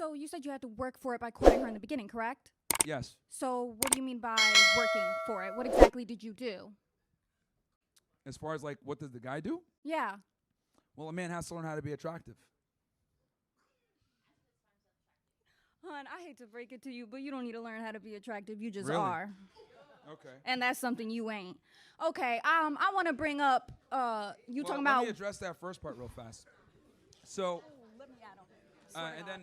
So you said you had to work for it by courting her in the beginning, correct? Yes. So what do you mean by working for it? What exactly did you do? As far as like, what does the guy do? Yeah. Well, a man has to learn how to be attractive. Hon, I hate to break it to you, but you don't need to learn how to be attractive. You just Really? are. Okay. And that's something you ain't. Okay, I want to bring up, you talking Let about... me address that first part real fast. So, let me add on.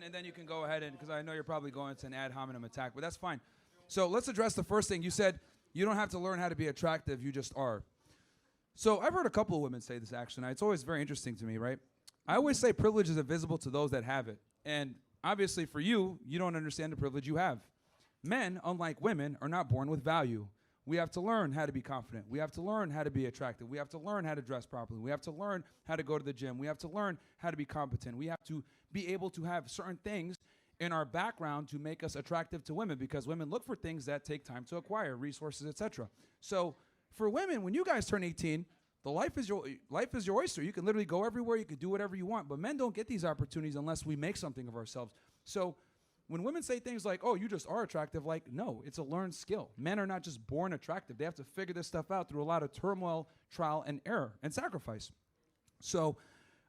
and then you can go ahead and, because I know you're probably going to an ad hominem attack, but that's fine. So let's address the first thing. You said you don't have to learn how to be attractive, you just are. So I've heard a couple of women say this actually, and it's always very interesting to me, right? I always say privilege is invisible to those that have it. And obviously for you, you don't understand the privilege you have. Men, unlike women, are not born with value. We have to learn how to be confident. We have to learn how to be attractive. We have to learn how to dress properly. We have to learn how to go to the gym. We have to learn how to be competent. We have to be able to have certain things in our background to make us attractive to women, because women look for things that take time to acquire, resources, etc. So for women, when you guys turn 18, the life is your oyster. You can literally go everywhere. You can do whatever you want. But men don't get these opportunities unless we make something of ourselves. So when women say things like, oh, you just are attractive, like, no, it's a learned skill. Men are not just born attractive. They have to figure this stuff out through a lot of turmoil, trial, and error, and sacrifice. So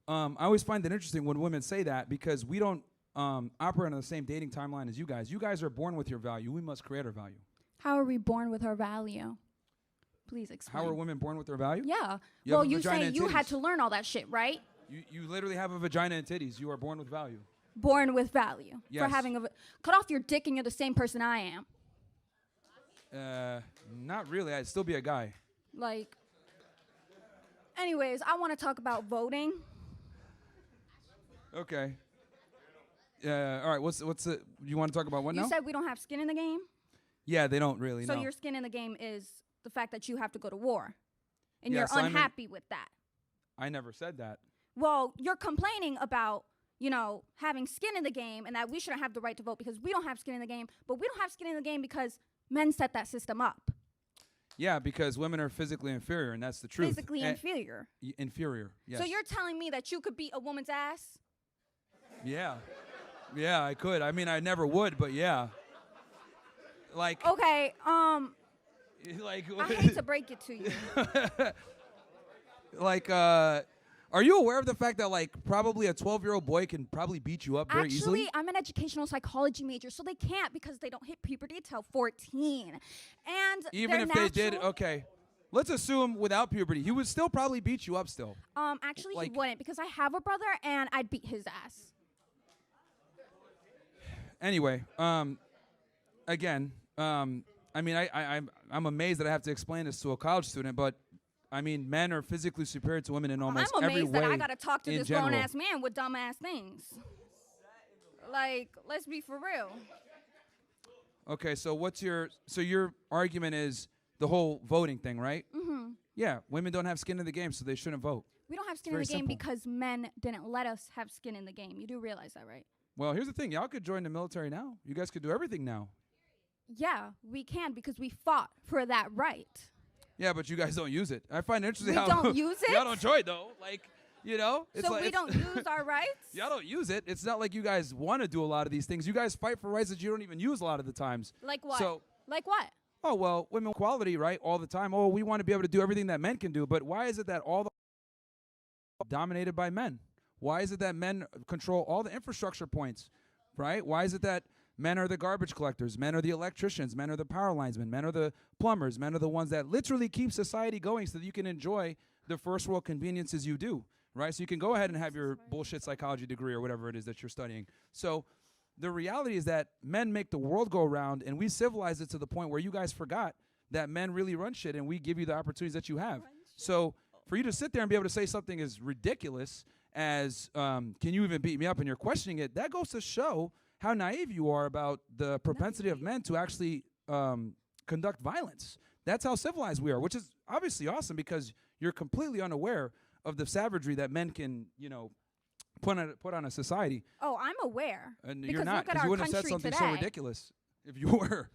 I always find it interesting when women say that, because we don't operate on the same dating timeline as you guys. You guys are born with your value. We must create our value. How are we born with our value? Please explain. How are women born with their value? Yeah. You Well, you say you had to learn all that shit, right? You literally have a vagina and titties. You are born with value. Born with value. Yes. For having cut off your dick and you're the same person I am. Not really. I'd still be a guy. Like, anyways, I want to talk about voting. Okay. All right. What's it? You want to talk about what now? You said we don't have skin in the game. Yeah, they don't really. So no. your skin in the game is the fact that you have to go to war, and Yeah, you're so unhappy with that. I never said that. Well, you're complaining about, having skin in the game and that we shouldn't have the right to vote because we don't have skin in the game, but we don't have skin in the game because men set that system up. Yeah, because women are physically inferior, and that's the truth. Physically inferior. Inferior, yes. So you're telling me that you could beat a woman's ass? Yeah. Yeah, I could. I mean, I never would, but yeah. Like. Okay, Like. I hate to break it to you. Like, are you aware of the fact that, like, probably a 12-year-old boy can probably beat you up very easily? Actually, I'm an educational psychology major, so they can't because they don't hit puberty until 14. And even if they did, okay. Let's assume without puberty, he would still probably beat you up still. Actually, like, he wouldn't, because I have a brother and I'd beat his ass. Anyway, again, I mean, I'm amazed that I have to explain this to a college student, but I mean, men are physically superior to women in almost every way. I'm amazed that I gotta talk to this general. grown-ass man with dumb-ass things. Like, let's be for real. Okay, so your argument is the whole voting thing, right? Mm-hmm. Yeah, women don't have skin in the game, so they shouldn't vote. We don't have skin in the game simple. because men didn't let us have skin in the game. You do realize that, right? Well, here's the thing. Y'all could join the military now. You guys could do everything now. Yeah, we can because we fought for that right. Yeah, but you guys don't use it. I find it interesting We how don't use it? Y'all don't join though. Like, it's so like we don't use our rights? Y'all don't use it. It's not like you guys want to do a lot of these things. You guys fight for rights that you don't even use a lot of the times. Like what? So, like what? oh, well, women equality, right? All the time. Oh, we want to be able to do everything that men can do. But why is it that all the dominated by men? Why is it that men control all the infrastructure points, right? Why is it that men are the garbage collectors, men are the electricians, men are the power linesmen, men are the plumbers, men are the ones that literally keep society going so that you can enjoy the first world conveniences you do, right? So you can go ahead and have your bullshit psychology degree or whatever it is that you're studying. So the reality is that men make the world go round, and we civilized it to the point where you guys forgot that men really run shit, and we give you the opportunities that you have. So for you to sit there and be able to say something as ridiculous as, can you even beat me up, and you're questioning it, that goes to show how naive you are about the propensity of men to actually conduct violence. That's how civilized we are, which is obviously awesome because you're completely unaware of the savagery that men can, put on a society. Oh, I'm aware. And because you're not, look at because our you wouldn't have said country something today. so ridiculous if you were.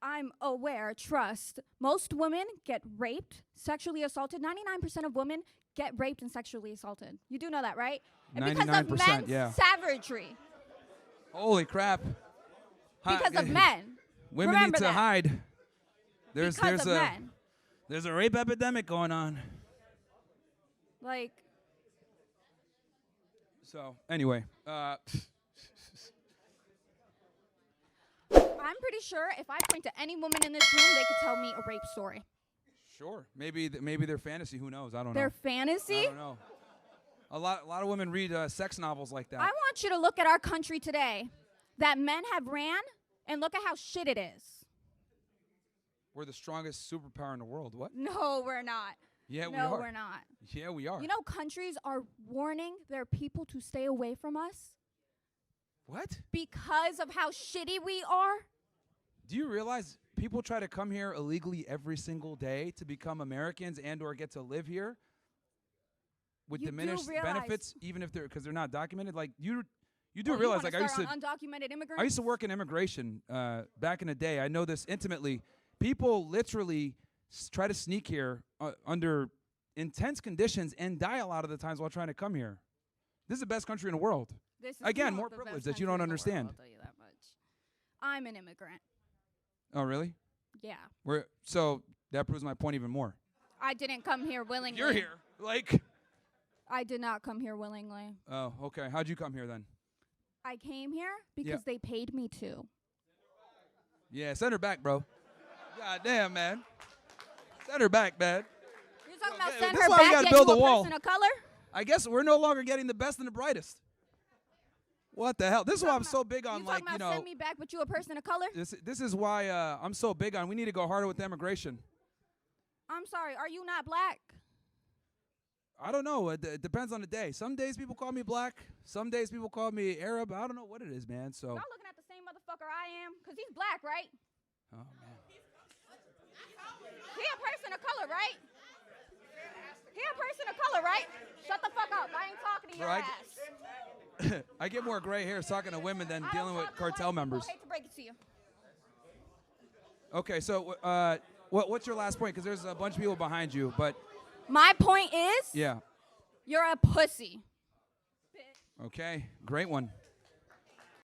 I'm aware, trust. Most women get raped, sexually assaulted. 99% of women get raped and sexually assaulted. You do know that, right? And because of 99%, men's yeah. savagery. Holy crap. Because of men. Women Remember need to that. hide. There's Because of a men. there's a rape epidemic going on. Like, So anyway, I'm pretty sure if I point to any woman in this room, they could tell me a rape story. sure, maybe their fantasy. Who knows? I don't Their know. fantasy? I don't know. A lot of women read sex novels like that. I want you to look at our country today that men have ran and look at how shit it is. We're the strongest superpower in the world. What? No, we're not. Yeah, we No, are. we're not. Yeah, we are. You know, countries are warning their people to stay away from us What? because of how shitty we are. Do you realize people try to come here illegally every single day to become Americans and or get to live here with You do diminished realize- benefits, even if because they're not documented? Like you do Oh, you realize, wanna like I used start to. on undocumented immigrants. I used to work in immigration back in the day. I know this intimately. People literally try to sneak here under intense conditions and die a lot of the times while trying to come here. This is the best country in the world. This is Again, not more the privilege best that you country don't in the understand. world, I'll tell you that much. I'm an immigrant. Oh, really? Yeah. So that proves my point even more. I didn't come here willingly. You're here. Like, I did not come here willingly. oh, okay. How'd you come here then? I came here because they paid me to. Yeah, send her back, bro. God damn, man. Send her back, man. You're talking about Okay, send this her is why we back, gotta yet build you a a wall. person of color? I guess we're no longer getting the best and the brightest. What the hell? This is why I'm so big on, You like, talking you about know, send me back, but you a person of color? this is why I'm so big on we need to go harder with immigration. I'm sorry, are you not black? I don't know. It depends on the day. Some days people call me black. Some days people call me Arab. I don't know what it is, man. So. Y'all looking at the same motherfucker I am? Because he's black, right? Oh, man. He a person of color, right? He a person of color, right? Shut the fuck up. I ain't talking to your Right. ass. I get more gray hair talking to women than I don't dealing with talk to white cartel people. members. I hate to break it to you. Okay, so what's your last point? Because there's a bunch of people behind you, but My point is, yeah. you're a pussy. Okay, great one.